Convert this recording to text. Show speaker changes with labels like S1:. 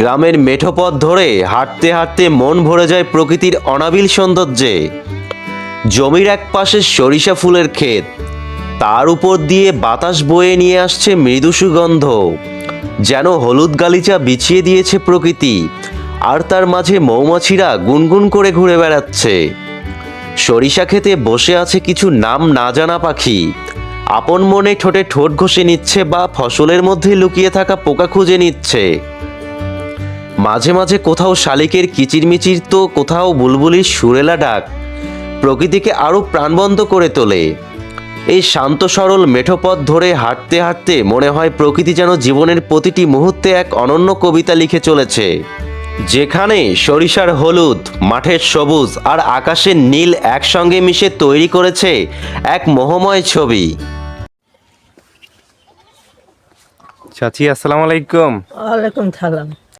S1: গ্রামের মেঠো পথ ধরে হাঁটতে হাঁটতে মন ভরে যায় প্রকৃতির অনাবিল সৌন্দর্যে। জমির এক পাশে সরিষা ফুলের ক্ষেত, তার উপর দিয়ে বাতাস বয়ে নিয়ে আসছে মৃদু সুগন্ধ, যেন হলুদ গালিচা বিছিয়ে দিয়েছে প্রকৃতি। আর তার মাঝে মৌমাছিরা গুনগুন করে ঘুরে বেড়াচ্ছে। সরিষা ক্ষেতে বসে আছে কিছু নাম না জানা পাখি, আপন মনে ঠোঁটে ঠোঁট ঘষে নিচ্ছে বা ফসলের মধ্যে লুকিয়ে থাকা পোকা খুঁজে নিচ্ছে। মাঝে মাঝে কোথাও শালিকের কিচিরমিচির তো কোথাও বুলবুলির সুরেলা ডাক প্রকৃতিকে আরও প্রাণবন্ত করে তোলে। এই শান্ত সরল মেঠো পথ ধরে হাঁটতে হাঁটতে মনে হয় প্রকৃতি যেন জীবনের প্রতিটি মুহূর্তে এক অনন্য কবিতা লিখে চলেছে, যেখানে সরিষার হলুদ, মাঠের সবুজ আর আকাশের নীল একসঙ্গে মিশে তৈরি করেছে এক মোহময় ছবি।
S2: চাচি আসসালামু আলাইকুম।
S3: ওয়ালাইকুম সালাম।